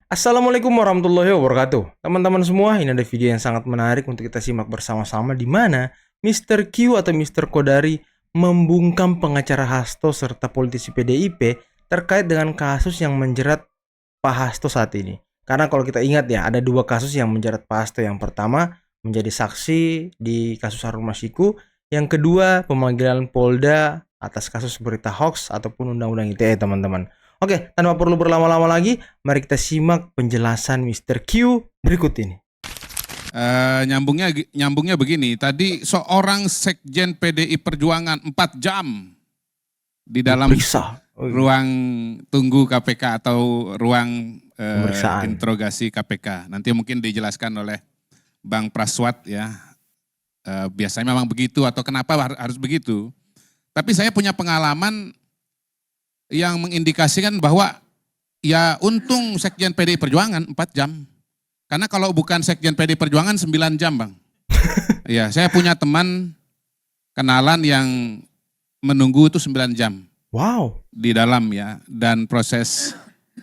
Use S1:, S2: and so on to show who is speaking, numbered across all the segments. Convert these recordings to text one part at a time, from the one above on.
S1: Assalamualaikum warahmatullahi wabarakatuh. Teman-teman semua, ini ada video yang sangat menarik untuk kita simak bersama-sama di mana Mr. Q atau Mr. Kodari membungkam pengacara Hasto serta politisi PDIP terkait dengan kasus yang menjerat Pak Hasto saat ini. Karena kalau kita ingat ya, ada dua kasus yang menjerat Pak Hasto. Yang pertama, menjadi saksi di kasus Harun Masiku. Yang kedua, pemanggilan Polda atas kasus berita hoax ataupun Undang-Undang ITE, teman-teman. Oke, tanpa perlu berlama-lama lagi, mari kita simak penjelasan Mr. Q berikut ini.
S2: Nyambungnya begini, tadi seorang sekjen PDI Perjuangan 4 jam di dalam
S1: Diperiksa.
S2: ruang tunggu KPK atau ruang
S1: Pemeriksaan.
S2: interogasi KPK. Nanti mungkin dijelaskan oleh Bang Praswat ya. Biasanya memang begitu atau kenapa harus begitu. Tapi saya punya pengalaman yang mengindikasikan bahwa ya untung sekjen PDI Perjuangan 4 jam. Karena kalau bukan sekjen PDI Perjuangan 9 jam, Bang. Ya, saya punya teman kenalan yang menunggu itu 9 jam.
S1: Wow.
S2: Di dalam ya, dan proses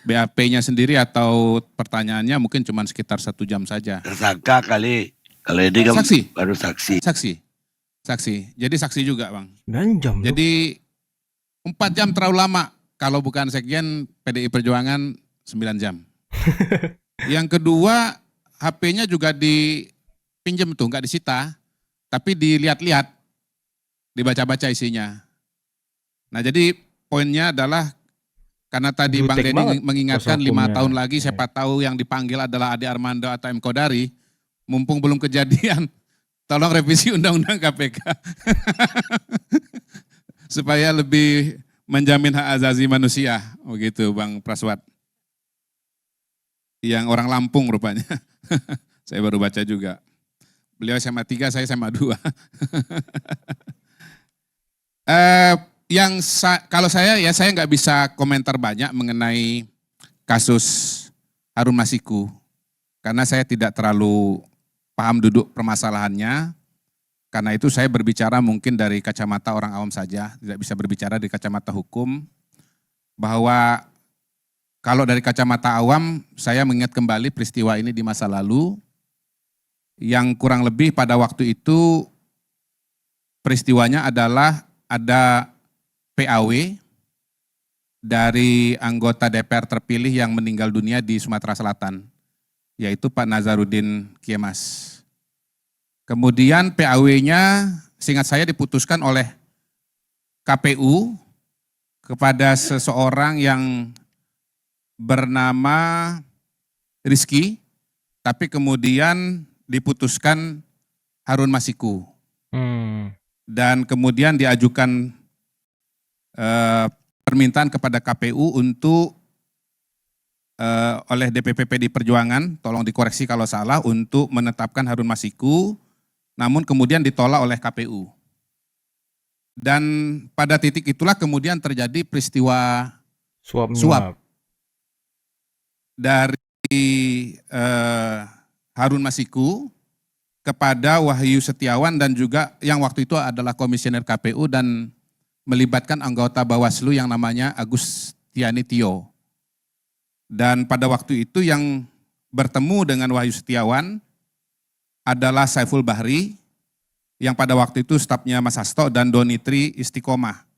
S2: BAP-nya sendiri atau pertanyaannya mungkin cuma sekitar 1 jam saja.
S3: Tersangka kali. Kalau ini kan
S2: Saksi.
S3: baru saksi.
S2: Saksi. Jadi saksi juga, Bang.
S1: 9 jam.
S2: Jadi 4 jam terlalu lama. Kalau bukan sekjen PDI Perjuangan 9 jam. Yang kedua, HP-nya juga dipinjam tuh, nggak disita, tapi dilihat-lihat, dibaca-baca isinya. Nah jadi poinnya adalah karena tadi Bang
S1: Jutek
S2: Denny
S1: banget
S2: mengingatkan
S1: kuasa
S2: 5
S1: hukumnya.
S2: tahun lagi siapa tahu yang dipanggil adalah Ade Armando atau M. Kodari, mumpung belum kejadian, tolong revisi Undang-Undang KPK. Supaya lebih menjamin hak asasi manusia, begitu Bang Praswat. Yang orang Lampung rupanya, saya baru baca juga. Beliau SMA 3, saya SMA 2. Kalau saya nggak bisa komentar banyak mengenai kasus Harun Masiku, karena saya tidak terlalu paham duduk permasalahannya. Karena itu saya berbicara mungkin dari kacamata orang awam saja, tidak bisa berbicara dari kacamata hukum, bahwa kalau dari kacamata awam, saya mengingat kembali peristiwa ini di masa lalu, yang kurang lebih pada waktu itu peristiwanya adalah ada PAW dari anggota DPR terpilih yang meninggal dunia di Sumatera Selatan, yaitu Pak Nazarudin Kiemas. Kemudian PAW-nya seingat saya diputuskan oleh KPU kepada seseorang yang bernama Rizky, tapi kemudian diputuskan Harun Masiku. Dan kemudian diajukan permintaan kepada KPU untuk oleh DPP PDI Perjuangan, tolong dikoreksi kalau salah, untuk menetapkan Harun Masiku, namun kemudian ditolak oleh KPU. Dan pada titik itulah kemudian terjadi peristiwa suap dari Harun Masiku kepada Wahyu Setiawan dan juga yang waktu itu adalah komisioner KPU dan melibatkan anggota Bawaslu yang namanya Agustiani Tio. Dan pada waktu itu yang bertemu dengan Wahyu Setiawan adalah Saiful Bahri, yang pada waktu itu stafnya Mas Hasto, dan Donitri Istiqomah,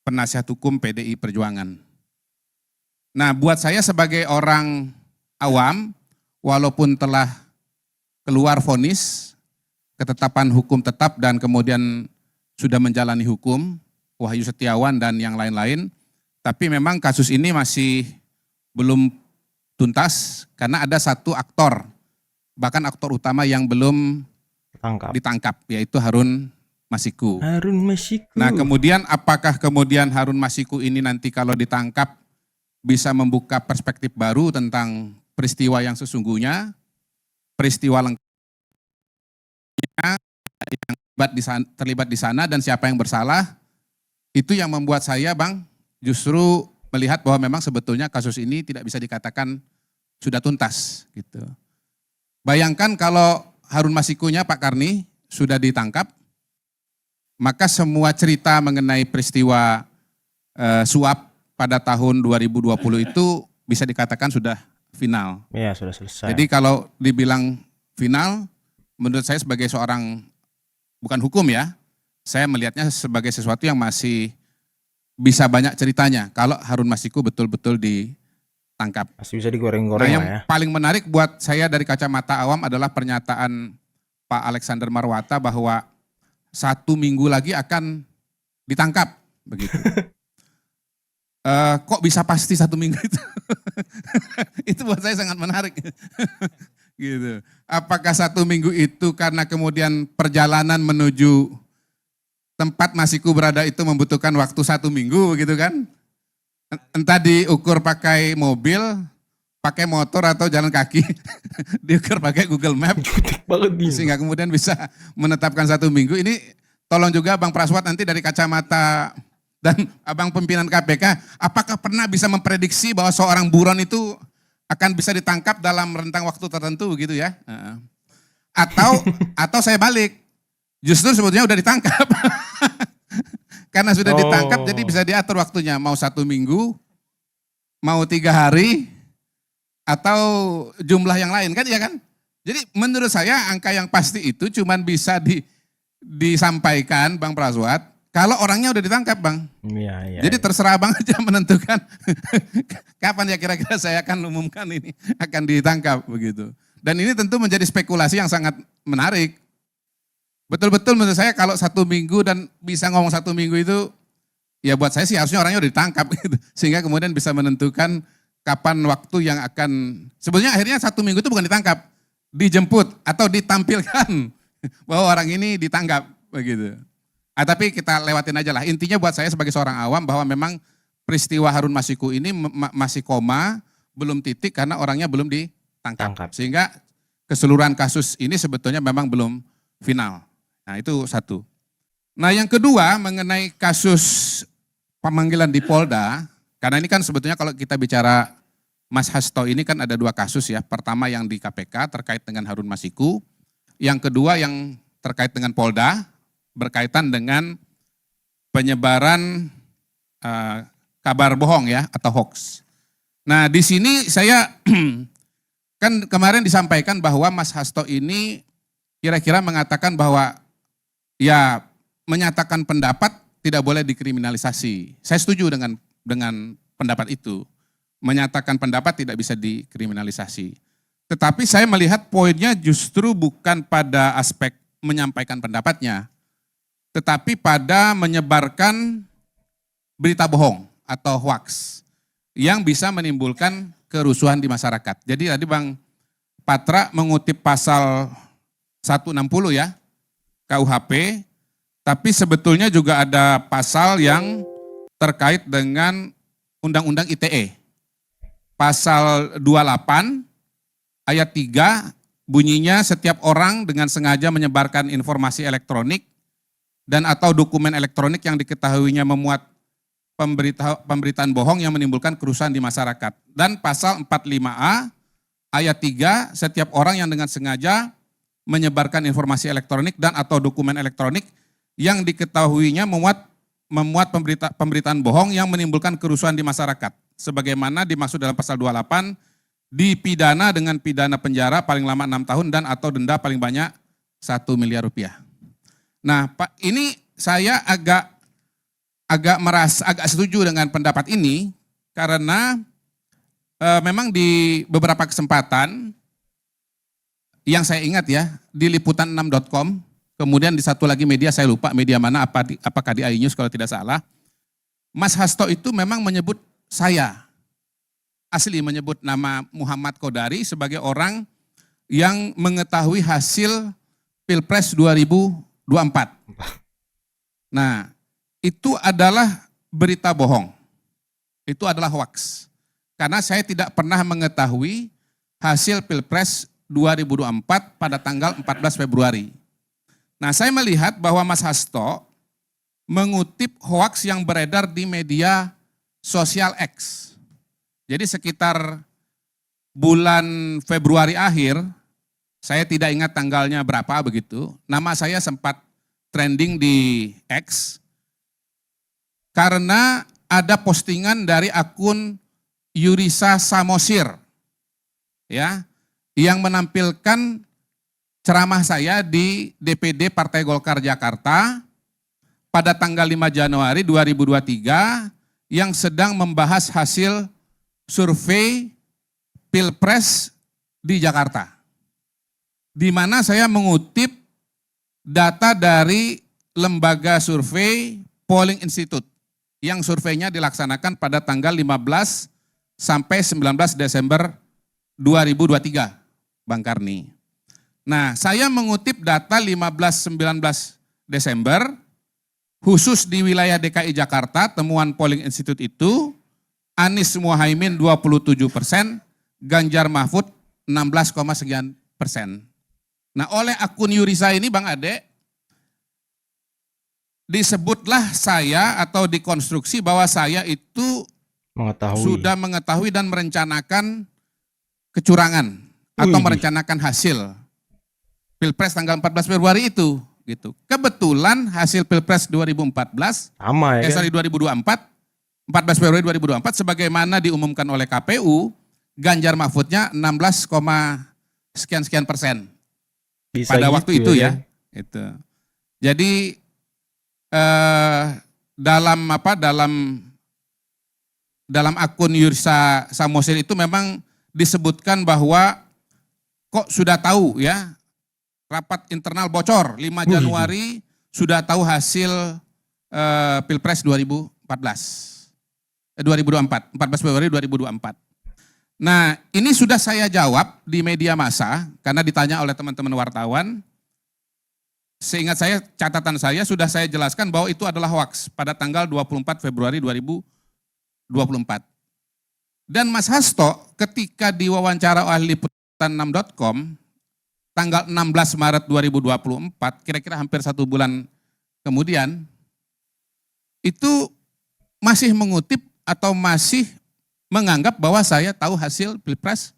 S2: penasihat hukum PDI Perjuangan. Nah, buat saya sebagai orang awam, walaupun telah keluar vonis, ketetapan hukum tetap dan kemudian sudah menjalani hukum, Wahyu Setiawan dan yang lain-lain, tapi memang kasus ini masih belum tuntas karena ada satu aktor, bahkan aktor utama yang belum ditangkap, yaitu Harun Masiku. Nah kemudian apakah kemudian Harun Masiku ini nanti kalau ditangkap bisa membuka perspektif baru tentang peristiwa yang sesungguhnya, peristiwa lengkapnya yang terlibat di sana dan siapa yang bersalah, itu yang membuat saya Bang justru melihat bahwa memang sebetulnya kasus ini tidak bisa dikatakan sudah tuntas gitu. Bayangkan kalau Harun Masikunya Pak Karni sudah ditangkap, maka semua cerita mengenai peristiwa suap pada tahun 2020 itu bisa dikatakan sudah final.
S1: Ya, sudah selesai.
S2: Jadi kalau dibilang final, menurut saya sebagai seorang, bukan hukum ya, saya melihatnya sebagai sesuatu yang masih bisa banyak ceritanya kalau Harun Masiku betul-betul ditangkap.
S1: Masih bisa
S2: Nah,
S1: digoreng-goreng
S2: yang
S1: lah ya.
S2: paling menarik buat saya dari kacamata awam adalah pernyataan Pak Alexander Marwata bahwa 1 minggu lagi akan ditangkap, begitu. Kok bisa pasti 1 minggu itu? Itu buat saya sangat menarik. Gitu. Apakah 1 minggu itu karena kemudian perjalanan menuju tempat Masiku berada itu membutuhkan waktu 1 minggu gitu kan? Entah diukur pakai mobil, pakai motor atau jalan kaki, diukur pakai Google Map,
S1: Jutek banget nih.
S2: sehingga kemudian bisa menetapkan 1 minggu. Ini tolong juga Bang Praswat nanti dari kacamata dan Abang pimpinan KPK, apakah pernah bisa memprediksi bahwa seorang buron itu akan bisa ditangkap dalam rentang waktu tertentu gitu ya? Atau saya balik, justru sebetulnya udah ditangkap. Karena sudah ditangkap jadi bisa diatur waktunya, mau 1 minggu, mau 3 hari, atau jumlah yang lain kan ya kan? Jadi menurut saya angka yang pasti itu cuman bisa disampaikan Bang Praswat kalau orangnya udah ditangkap Bang.
S1: Iya.
S2: Jadi terserah Bang aja menentukan kapan ya kira-kira saya akan umumkan ini akan ditangkap begitu. Dan ini tentu menjadi spekulasi yang sangat menarik. Betul-betul menurut saya kalau 1 minggu dan bisa ngomong 1 minggu itu, ya buat saya sih harusnya orangnya udah ditangkap gitu. Sehingga kemudian bisa menentukan kapan waktu yang akan, sebetulnya akhirnya 1 minggu itu bukan ditangkap, dijemput atau ditampilkan bahwa orang ini ditangkap begitu. Tapi kita lewatin aja lah. Intinya buat saya sebagai seorang awam bahwa memang peristiwa Harun Masiku ini masih koma, belum titik karena orangnya belum ditangkap. Sehingga keseluruhan kasus ini sebetulnya memang belum final. Nah itu satu. Nah yang kedua mengenai kasus pemanggilan di Polda, karena ini kan sebetulnya kalau kita bicara Mas Hasto ini kan ada 2 kasus ya. Pertama yang di KPK terkait dengan Harun Masiku. Yang kedua yang terkait dengan Polda, berkaitan dengan penyebaran kabar bohong ya atau hoax. Nah di sini saya kan kemarin disampaikan bahwa Mas Hasto ini kira-kira mengatakan bahwa ya menyatakan pendapat tidak boleh dikriminalisasi. Saya setuju dengan pendapat itu. Menyatakan pendapat tidak bisa dikriminalisasi. Tetapi saya melihat poinnya justru bukan pada aspek menyampaikan pendapatnya, tetapi pada menyebarkan berita bohong atau hoax yang bisa menimbulkan kerusuhan di masyarakat. Jadi tadi Bang Patra mengutip pasal 160 ya, KUHP, tapi sebetulnya juga ada pasal yang terkait dengan Undang-Undang ITE. Pasal 28 ayat 3 bunyinya setiap orang dengan sengaja menyebarkan informasi elektronik dan atau dokumen elektronik yang diketahuinya memuat pemberitaan bohong yang menimbulkan kerusuhan di masyarakat. Dan pasal 45A ayat 3 setiap orang yang dengan sengaja menyebarkan informasi elektronik dan atau dokumen elektronik yang diketahuinya memuat pemberitaan bohong yang menimbulkan kerusuhan di masyarakat. Sebagaimana dimaksud dalam pasal 28, dipidana dengan pidana penjara paling lama 6 tahun dan atau denda paling banyak 1 miliar rupiah. Nah, Pak, ini saya agak setuju dengan pendapat ini karena memang di beberapa kesempatan yang saya ingat ya, di liputan6.com, kemudian di satu lagi media, saya lupa media mana, apakah di iNews kalau tidak salah, Mas Hasto itu memang menyebut saya, asli menyebut nama Muhammad Kodari sebagai orang yang mengetahui hasil Pilpres 2024. Nah, itu adalah berita bohong, itu adalah hoax. Karena saya tidak pernah mengetahui hasil Pilpres 2024 pada tanggal 14 Februari. Nah, saya melihat bahwa Mas Hasto mengutip hoaks yang beredar di media sosial X. Jadi sekitar bulan Februari akhir, saya tidak ingat tanggalnya berapa begitu, nama saya sempat trending di X karena ada postingan dari akun Yurisa Samosir. ya, yang menampilkan ceramah saya di DPD Partai Golkar Jakarta pada tanggal 5 Januari 2023 yang sedang membahas hasil survei Pilpres di Jakarta. Di mana saya mengutip data dari lembaga survei Polling Institute yang surveinya dilaksanakan pada tanggal 15 sampai 19 Desember 2023, Bang Karni. Nah, saya mengutip data 15-19 Desember, khusus di wilayah DKI Jakarta, temuan Polling Institute itu, Anies Muhaimin 27%, Ganjar Mahfud 16, sekian persen. Nah, oleh akun Yurisa ini Bang Ade, disebutlah saya atau dikonstruksi bahwa saya itu sudah mengetahui dan merencanakan kecurangan atau merencanakan hasil Pilpres tanggal 14 Februari itu. Gitu. Kebetulan hasil Pilpres 2014,
S1: sama ya kan?
S2: 2024, 14 Februari 2024, sebagaimana diumumkan oleh KPU, Ganjar Mahfudnya 16, sekian persen.
S1: Bisa
S2: pada
S1: gitu
S2: waktu itu ya.
S1: kan?
S2: Itu. Jadi dalam akun Yursa Samosir itu memang disebutkan bahwa kok sudah tahu ya, rapat internal bocor 5 Januari sudah tahu hasil Pilpres 2024, 14 Februari 2024. Nah, ini sudah saya jawab di media massa karena ditanya oleh teman-teman wartawan. Seingat saya, catatan saya sudah saya jelaskan bahwa itu adalah hoaks pada tanggal 24 Februari 2024. Dan Mas Hasto ketika diwawancara oleh liputan6.com tanggal 16 Maret 2024, kira-kira hampir 1 bulan kemudian, itu masih mengutip atau masih menganggap bahwa saya tahu hasil Pilpres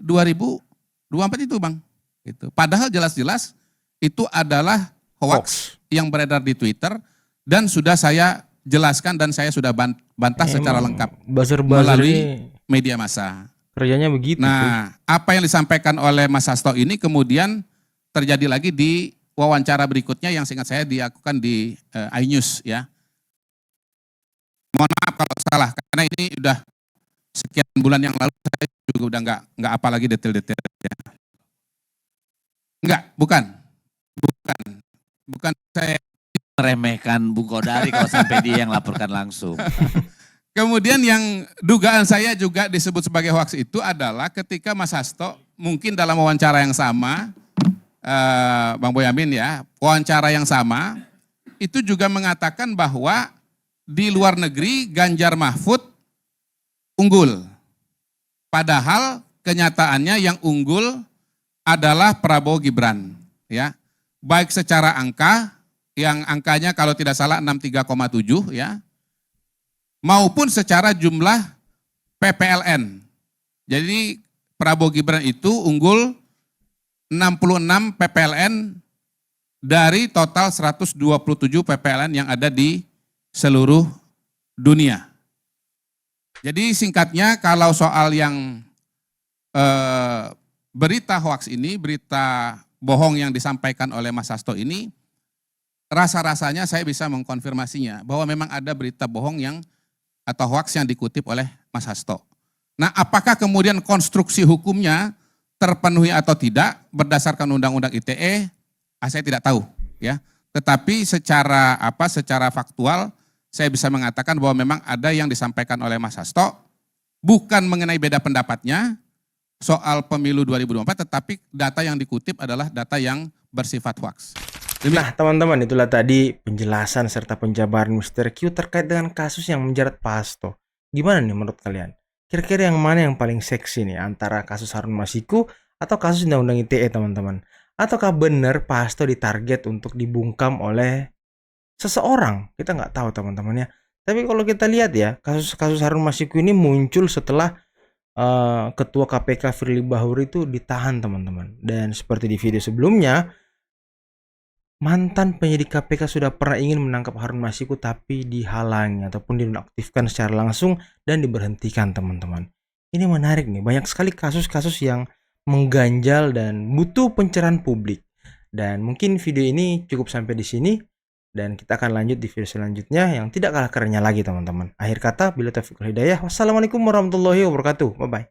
S2: 2024 itu Bang. Gitu. Padahal jelas-jelas itu adalah hoax yang beredar di Twitter dan sudah saya jelaskan dan saya sudah bantah secara lengkap melalui media massa.
S1: Kerjanya begitu.
S2: Nah, apa yang disampaikan oleh Mas Hasto ini kemudian terjadi lagi di wawancara berikutnya yang seingat saya dilakukan di iNews ya. Mohon maaf kalau salah karena ini udah sekian bulan yang lalu saya juga udah nggak apa lagi detail-detailnya. Bukan saya
S3: Meremehkan Bung Kodari kalau sampai dia yang laporkan langsung.
S2: Kemudian yang dugaan saya juga disebut sebagai hoaks itu adalah ketika Mas Hasto mungkin dalam wawancara yang sama, Bang Boyamin ya, wawancara yang sama, itu juga mengatakan bahwa di luar negeri Ganjar Mahfud unggul. Padahal kenyataannya yang unggul adalah Prabowo Gibran. Ya. Baik secara angka, yang angkanya kalau tidak salah 63,7 ya, maupun secara jumlah PPLN. Jadi Prabowo Gibran itu unggul 66 PPLN dari total 127 PPLN yang ada di seluruh dunia. Jadi singkatnya kalau soal yang berita hoaks ini, berita bohong yang disampaikan oleh Mas Hasto ini, rasa-rasanya saya bisa mengkonfirmasinya bahwa memang ada berita bohong yang atau hoaks yang dikutip oleh Mas Hasto. Nah, apakah kemudian konstruksi hukumnya terpenuhi atau tidak berdasarkan Undang-Undang ITE? Saya tidak tahu, ya. Tetapi secara faktual saya bisa mengatakan bahwa memang ada yang disampaikan oleh Mas Hasto bukan mengenai beda pendapatnya soal pemilu 2024, tetapi data yang dikutip adalah data yang bersifat hoaks.
S1: Nah teman-teman, itulah tadi penjelasan serta penjabaran Mr. Q terkait dengan kasus yang menjerat Pak Hasto. Gimana nih menurut kalian? Kira-kira yang mana yang paling seksi nih, antara kasus Harun Masiku atau kasus Undang-Undang ITE teman-teman? Ataukah benar Pak Hasto ditarget untuk dibungkam oleh seseorang? Kita nggak tahu teman-teman ya. Tapi kalau kita lihat ya, kasus Harun Masiku ini muncul setelah Ketua KPK Firly Bahuri itu ditahan teman-teman. Dan seperti di video sebelumnya, mantan penyidik KPK sudah pernah ingin menangkap Harun Masiku tapi dihalangi ataupun dinonaktifkan secara langsung dan diberhentikan teman-teman. Ini menarik nih, banyak sekali kasus-kasus yang mengganjal dan butuh pencerahan publik. Dan mungkin video ini cukup sampai di sini, dan kita akan lanjut di video selanjutnya yang tidak kalah kerennya lagi teman-teman. Akhir kata, bila taufiq wal hidayah. Wassalamualaikum warahmatullahi wabarakatuh. Bye-bye.